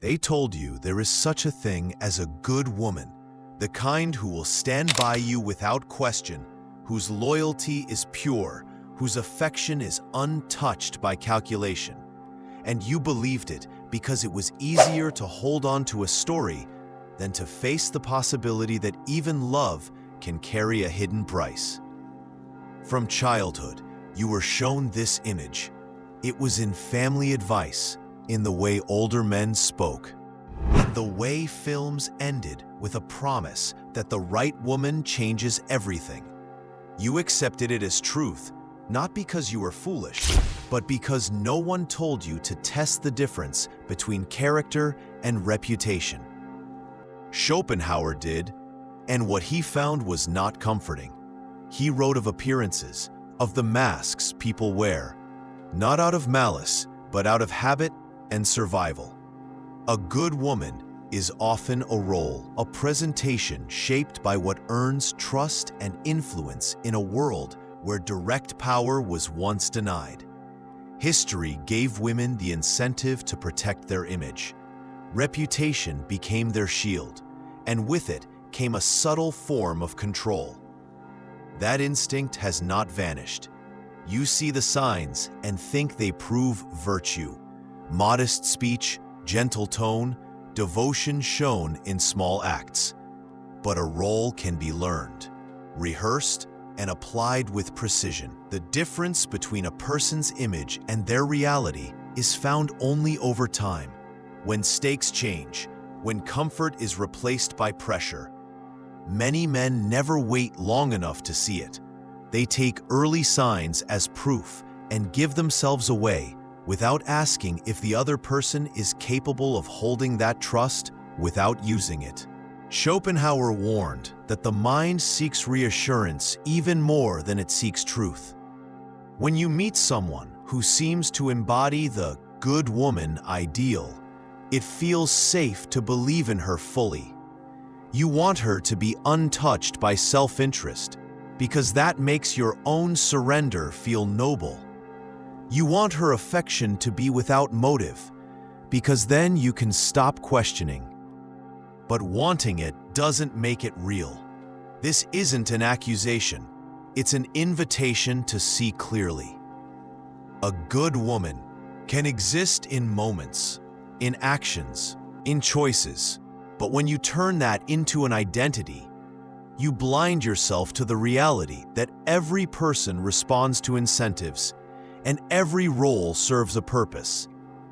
They told you there is such a thing as a good woman, the kind who will stand by you without question, whose loyalty is pure, whose affection is untouched by calculation. And you believed it because it was easier to hold on to a story than to face the possibility that even love can carry a hidden price. From childhood, you were shown this image. It was in family advice, in the way older men spoke, in the way films ended with a promise that the right woman changes everything. You accepted it as truth, not because you were foolish, but because no one told you to test the difference between character and reputation. Schopenhauer did, and what he found was not comforting. He wrote of appearances, of the masks people wear, not out of malice, but out of habit and survival. A good woman is often a role, a presentation shaped by what earns trust and influence in a world where direct power was once denied. History gave women the incentive to protect their image. Reputation became their shield, and with it came a subtle form of control. That instinct has not vanished. You see the signs and think they prove virtue. Modest speech, gentle tone, devotion shown in small acts. But a role can be learned, rehearsed, and applied with precision. The difference between a person's image and their reality is found only over time, when stakes change, when comfort is replaced by pressure. Many men never wait long enough to see it. They take early signs as proof and give themselves away without asking if the other person is capable of holding that trust without using it. Schopenhauer warned that the mind seeks reassurance even more than it seeks truth. When you meet someone who seems to embody the good woman ideal, it feels safe to believe in her fully. You want her to be untouched by self-interest, because that makes your own surrender feel noble. You want her affection to be without motive, because then you can stop questioning. But wanting it doesn't make it real. This isn't an accusation. It's an invitation to see clearly. A good woman can exist in moments, in actions, in choices, but when you turn that into an identity, you blind yourself to the reality that every person responds to incentives and every role serves a purpose.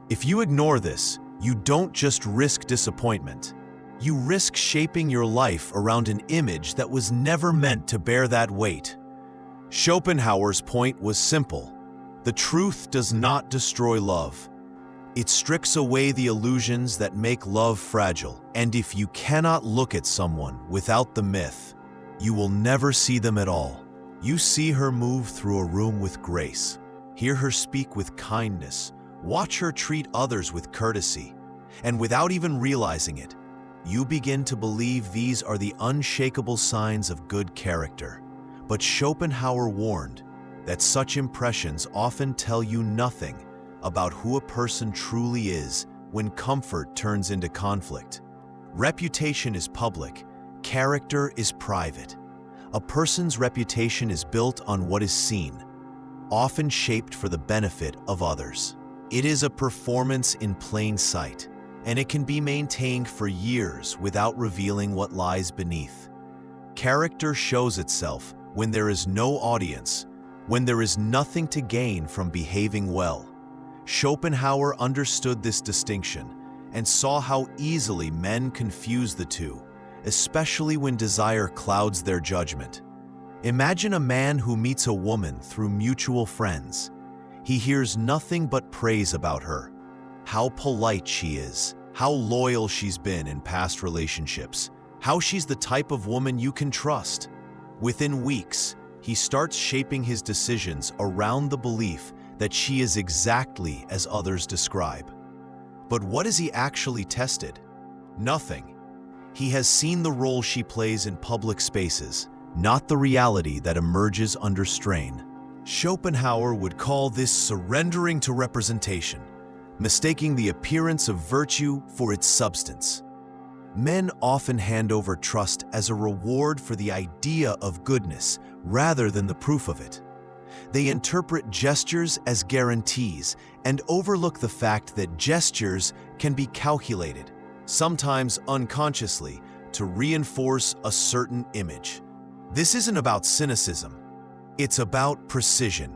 If you ignore this, you don't just risk disappointment. You risk shaping your life around an image that was never meant to bear that weight. Schopenhauer's point was simple. The truth does not destroy love. It strips away the illusions that make love fragile. And if you cannot look at someone without the myth, you will never see them at all. You see her move through a room with grace, hear her speak with kindness, watch her treat others with courtesy, and without even realizing it, you begin to believe these are the unshakable signs of good character. But Schopenhauer warned that such impressions often tell you nothing about who a person truly is when comfort turns into conflict. Reputation is public, character is private. A person's reputation is built on what is seen, often shaped for the benefit of others. It is a performance in plain sight, and it can be maintained for years without revealing what lies beneath. Character shows itself when there is no audience, when there is nothing to gain from behaving well. Schopenhauer understood this distinction and saw how easily men confuse the two, especially when desire clouds their judgment. Imagine a man who meets a woman through mutual friends. He hears nothing but praise about her. How polite she is, how loyal she's been in past relationships, how she's the type of woman you can trust. Within weeks, he starts shaping his decisions around the belief that she is exactly as others describe. But what has he actually tested? Nothing. He has seen the role she plays in public spaces, not the reality that emerges under strain. Schopenhauer would call this surrendering to representation, mistaking the appearance of virtue for its substance. Men often hand over trust as a reward for the idea of goodness rather than the proof of it. They interpret gestures as guarantees and overlook the fact that gestures can be calculated, sometimes unconsciously, to reinforce a certain image. This isn't about cynicism. It's about precision.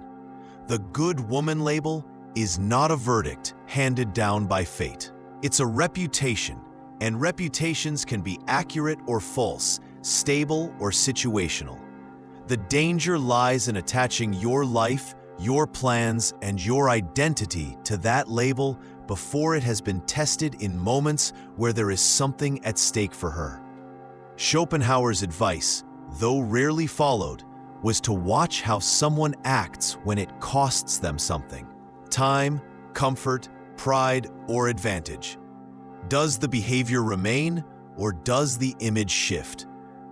The good woman label is not a verdict handed down by fate. It's a reputation, and reputations can be accurate or false, stable or situational. The danger lies in attaching your life, your plans, and your identity to that label before it has been tested in moments where there is something at stake for her. Schopenhauer's advice, though rarely followed, was to watch how someone acts when it costs them something: time, comfort, pride, or advantage. Does the behavior remain, or does the image shift?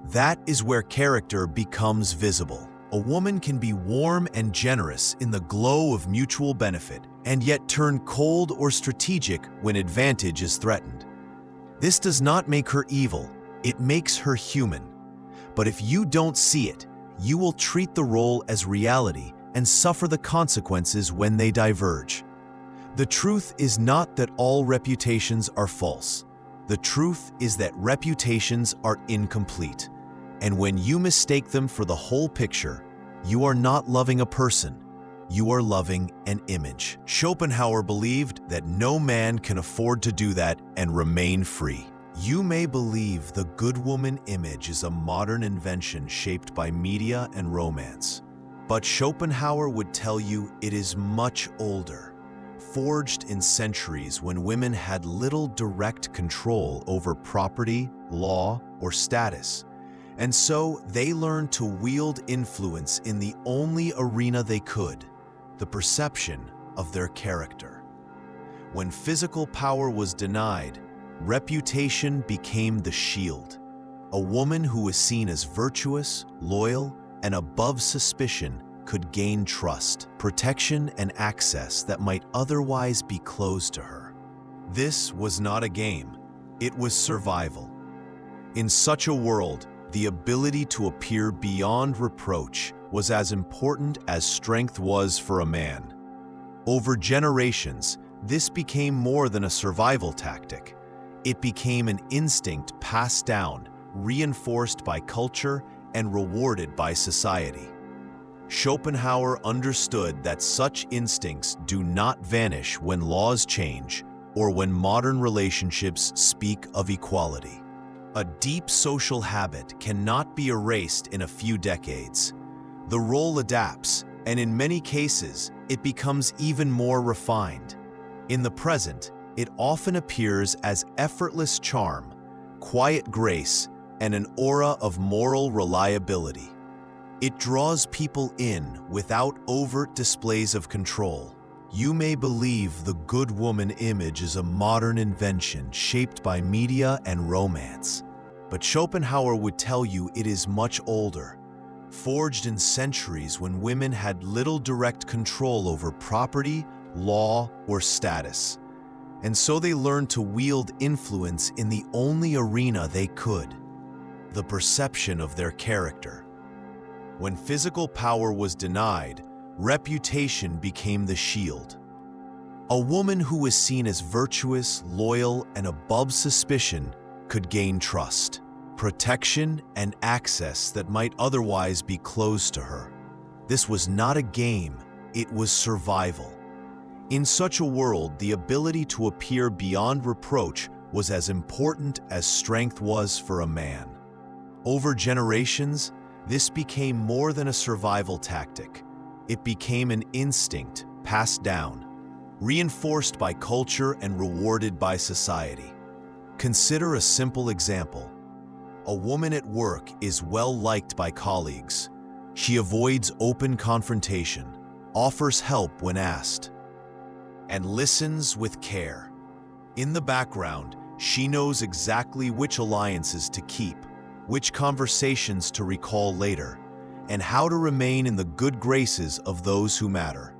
That is where character becomes visible. A woman can be warm and generous in the glow of mutual benefit, and yet turn cold or strategic when advantage is threatened. This does not make her evil, it makes her human. But if you don't see it, you will treat the role as reality and suffer the consequences when they diverge. The truth is not that all reputations are false. The truth is that reputations are incomplete. And when you mistake them for the whole picture, you are not loving a person, you are loving an image. Schopenhauer believed that no man can afford to do that and remain free. You may believe the good woman image is a modern invention shaped by media and romance, but Schopenhauer would tell you it is much older, forged in centuries when women had little direct control over property, law, or status, and so they learned to wield influence in the only arena they could, the perception of their character. When physical power was denied, reputation became the shield. A woman who was seen as virtuous, loyal, and above suspicion could gain trust, protection, and access that might otherwise be closed to her. This was not a game, it was survival. In such a world, the ability to appear beyond reproach was as important as strength was for a man. Over generations, this became more than a survival tactic. It became an instinct passed down, reinforced by culture, and rewarded by society. Schopenhauer understood that such instincts do not vanish when laws change or when modern relationships speak of equality. A deep social habit cannot be erased in a few decades. The role adapts, and in many cases, it becomes even more refined. In the present, it often appears as effortless charm, quiet grace, and an aura of moral reliability. It draws people in without overt displays of control. You may believe the good woman image is a modern invention shaped by media and romance, but Schopenhauer would tell you it is much older, forged in centuries when women had little direct control over property, law, or status. And so they learned to wield influence in the only arena they could, the perception of their character. When physical power was denied, reputation became the shield. A woman who was seen as virtuous, loyal, and above suspicion could gain trust, protection, and access that might otherwise be closed to her. This was not a game, it was survival. In such a world, the ability to appear beyond reproach was as important as strength was for a man. Over generations, this became more than a survival tactic. It became an instinct passed down, reinforced by culture and rewarded by society. Consider a simple example. A woman at work is well liked by colleagues. She avoids open confrontation, offers help when asked, and listens with care. In the background, she knows exactly which alliances to keep, which conversations to recall later, and how to remain in the good graces of those who matter.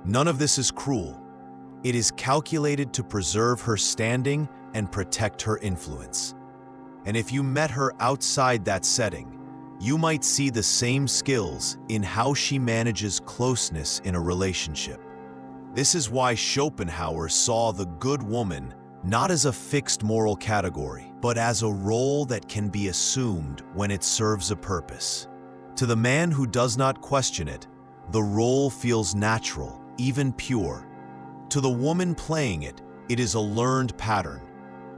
None of this is cruel. It is calculated to preserve her standing and protect her influence. And if you met her outside that setting, you might see the same skills in how she manages closeness in a relationship. This is why Schopenhauer saw the good woman not as a fixed moral category, but as a role that can be assumed when it serves a purpose. To the man who does not question it, the role feels natural, even pure. To the woman playing it, it is a learned pattern,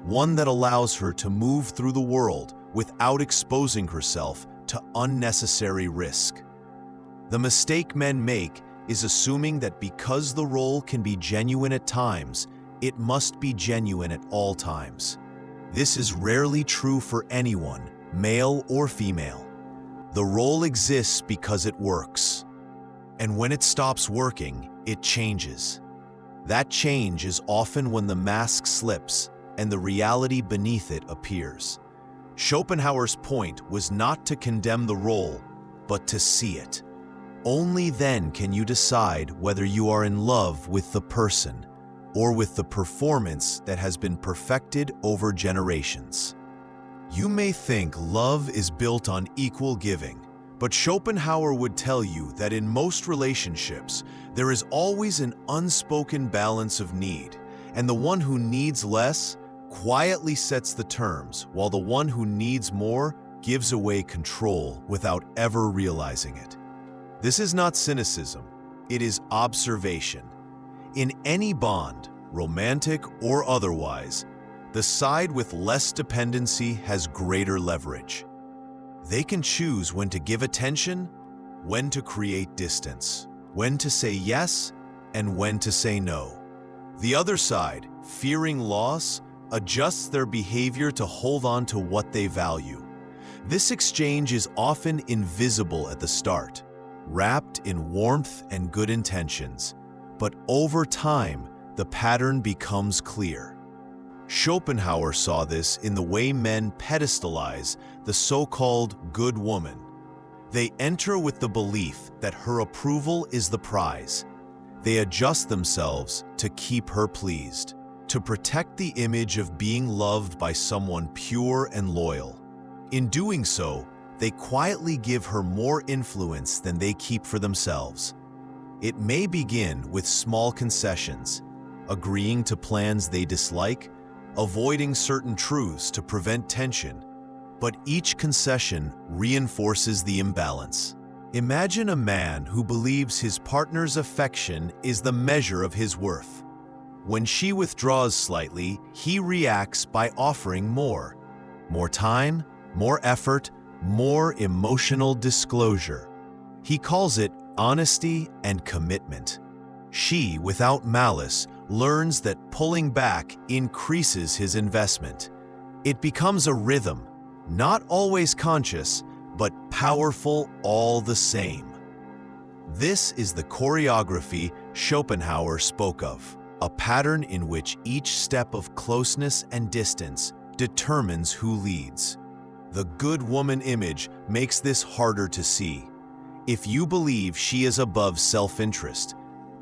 one that allows her to move through the world without exposing herself to unnecessary risk. The mistake men make is assuming that because the role can be genuine at times, it must be genuine at all times. This is rarely true for anyone, male or female. The role exists because it works. And when it stops working, it changes. That change is often when the mask slips and the reality beneath it appears. Schopenhauer's point was not to condemn the role, but to see it. Only then can you decide whether you are in love with the person or with the performance that has been perfected over generations. You may think love is built on equal giving, but Schopenhauer would tell you that in most relationships, there is always an unspoken balance of need, and the one who needs less quietly sets the terms, while the one who needs more gives away control without ever realizing it. This is not cynicism, it is observation. In any bond, romantic or otherwise, the side with less dependency has greater leverage. They can choose when to give attention, when to create distance, when to say yes, and when to say no. The other side, fearing loss, adjusts their behavior to hold on to what they value. This exchange is often invisible at the start, wrapped in warmth and good intentions, but over time, the pattern becomes clear. Schopenhauer saw this in the way men pedestalize the so-called good woman. They enter with the belief that her approval is the prize. They adjust themselves to keep her pleased, to protect the image of being loved by someone pure and loyal. In doing so, they quietly give her more influence than they keep for themselves. It may begin with small concessions, agreeing to plans they dislike, avoiding certain truths to prevent tension, but each concession reinforces the imbalance. Imagine a man who believes his partner's affection is the measure of his worth. When she withdraws slightly, he reacts by offering more. More time, more effort, more emotional disclosure. He calls it honesty and commitment. She, without malice, learns that pulling back increases his investment. It becomes a rhythm, not always conscious, but powerful all the same. This is the choreography Schopenhauer spoke of, a pattern in which each step of closeness and distance determines who leads. The good woman image makes this harder to see. If you believe she is above self-interest,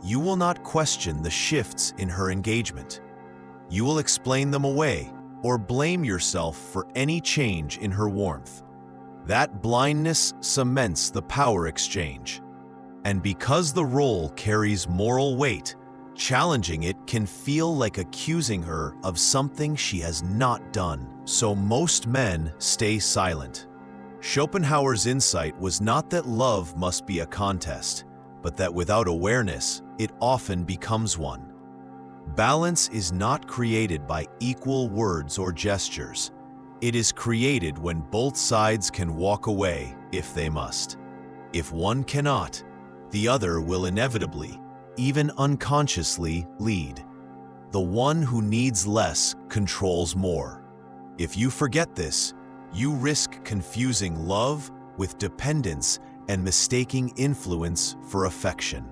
you will not question the shifts in her engagement. You will explain them away or blame yourself for any change in her warmth. That blindness cements the power exchange. And because the role carries moral weight, challenging it can feel like accusing her of something she has not done. So most men stay silent. Schopenhauer's insight was not that love must be a contest, but that without awareness, it often becomes one. Balance is not created by equal words or gestures. It is created when both sides can walk away if they must. If one cannot, the other will inevitably, even unconsciously, lead. The one who needs less controls more. If you forget this, you risk confusing love with dependence and mistaking influence for affection.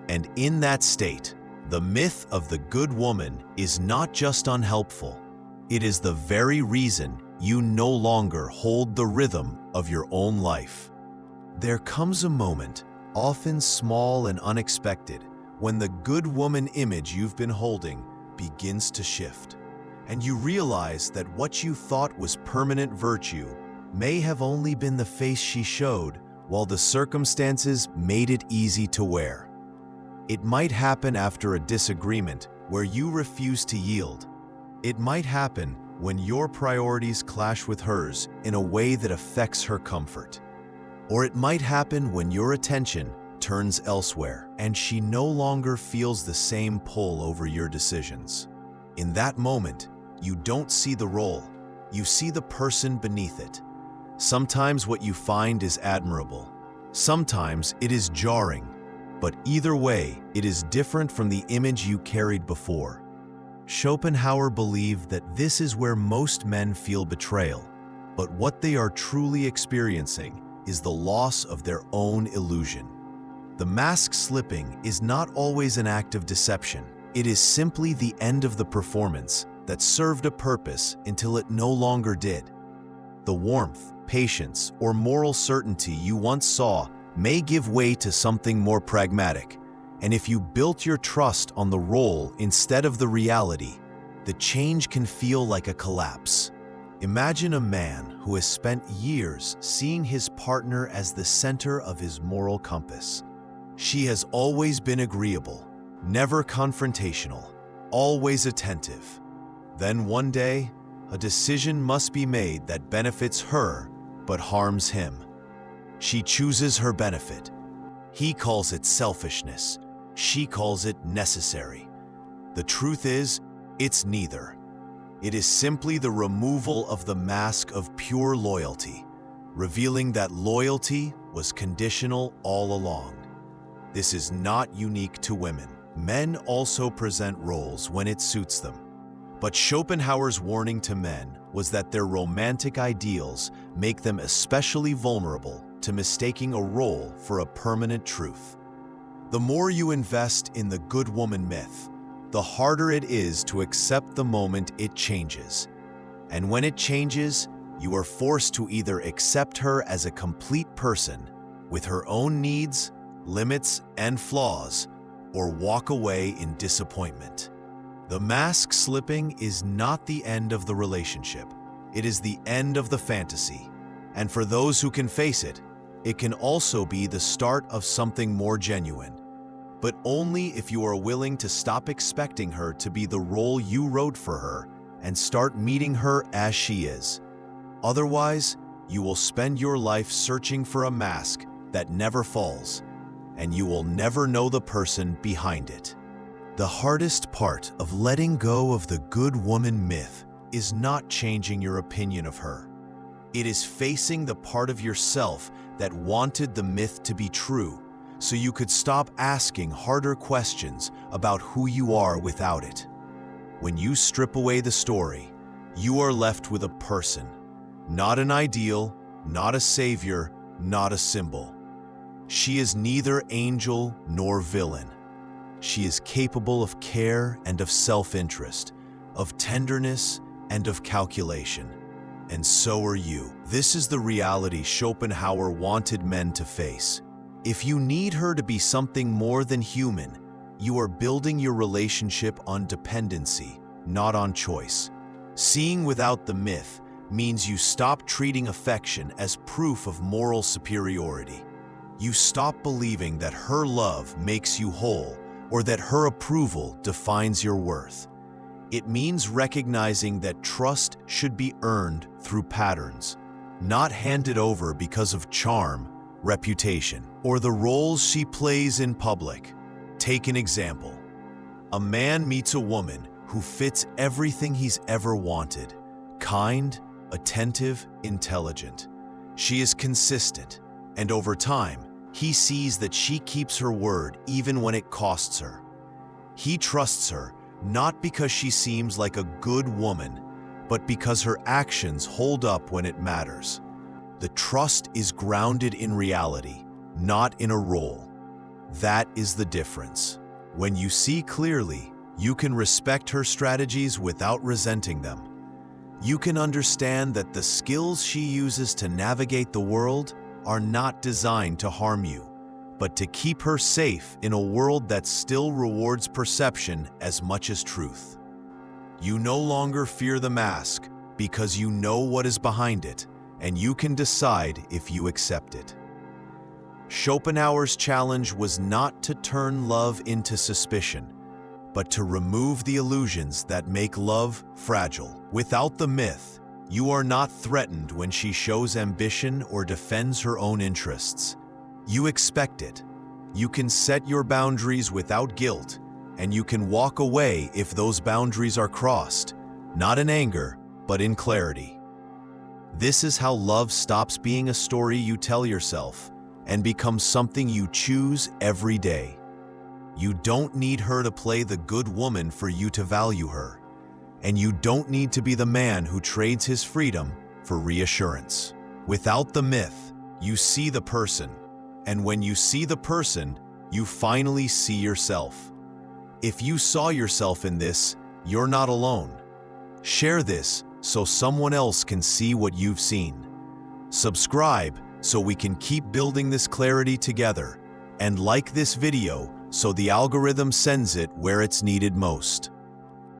And in that state, the myth of the good woman is not just unhelpful. It is the very reason you no longer hold the rhythm of your own life. There comes a moment, often small and unexpected, when the good woman image you've been holding begins to shift, and you realize that what you thought was permanent virtue may have only been the face she showed while the circumstances made it easy to wear. It might happen after a disagreement where you refuse to yield. It might happen when your priorities clash with hers in a way that affects her comfort. Or it might happen when your attention turns elsewhere and she no longer feels the same pull over your decisions. In that moment, you don't see the role, you see the person beneath it. Sometimes what you find is admirable. Sometimes it is jarring. But either way, it is different from the image you carried before. Schopenhauer believed that this is where most men feel betrayal, but what they are truly experiencing is the loss of their own illusion. The mask slipping is not always an act of deception. It is simply the end of the performance that served a purpose until it no longer did. The warmth, patience, or moral certainty you once saw may give way to something more pragmatic, and if you built your trust on the role instead of the reality, the change can feel like a collapse. Imagine a man who has spent years seeing his partner as the center of his moral compass. She has always been agreeable, never confrontational, always attentive. Then one day, a decision must be made that benefits her but harms him. She chooses her benefit. He calls it selfishness. She calls it necessary. The truth is, it's neither. It is simply the removal of the mask of pure loyalty, revealing that loyalty was conditional all along. This is not unique to women. Men also present roles when it suits them. But Schopenhauer's warning to men was that their romantic ideals make them especially vulnerable to mistaking a role for a permanent truth. The more you invest in the good woman myth, the harder it is to accept the moment it changes. And when it changes, you are forced to either accept her as a complete person with her own needs, limits, and flaws, or walk away in disappointment. The mask slipping is not the end of the relationship. It is the end of the fantasy. And for those who can face it, it can also be the start of something more genuine. But only if you are willing to stop expecting her to be the role you wrote for her and start meeting her as she is. Otherwise, you will spend your life searching for a mask that never falls, and you will never know the person behind it. The hardest part of letting go of the good woman myth is not changing your opinion of her. It is facing the part of yourself that wanted the myth to be true, so you could stop asking harder questions about who you are without it. When you strip away the story, you are left with a person, not an ideal, not a savior, not a symbol. She is neither angel nor villain. She is capable of care and of self-interest, of tenderness and of calculation. And so are you. This is the reality Schopenhauer wanted men to face. If you need her to be something more than human, you are building your relationship on dependency, not on choice. Seeing without the myth means you stop treating affection as proof of moral superiority. You stop believing that her love makes you whole or that her approval defines your worth. It means recognizing that trust should be earned through patterns, not handed over because of charm, reputation, or the roles she plays in public. Take an example. A man meets a woman who fits everything he's ever wanted: kind, attentive, intelligent. She is consistent, and over time, he sees that she keeps her word even when it costs her. He trusts her not because she seems like a good woman, but because her actions hold up when it matters. The trust is grounded in reality, not in a role. That is the difference. When you see clearly, you can respect her strategies without resenting them. You can understand that the skills she uses to navigate the world are not designed to harm you, but to keep her safe in a world that still rewards perception as much as truth. You no longer fear the mask because you know what is behind it, and you can decide if you accept it. Schopenhauer's challenge was not to turn love into suspicion, but to remove the illusions that make love fragile. Without the myth, you are not threatened when she shows ambition or defends her own interests. You expect it. You can set your boundaries without guilt, and you can walk away if those boundaries are crossed, not in anger, but in clarity. This is how love stops being a story you tell yourself and becomes something you choose every day. You don't need her to play the good woman for you to value her, and you don't need to be the man who trades his freedom for reassurance. Without the myth, you see the person, and when you see the person, you finally see yourself. If you saw yourself in this, you're not alone. Share this so someone else can see what you've seen. Subscribe so we can keep building this clarity together, and like this video so the algorithm sends it where it's needed most.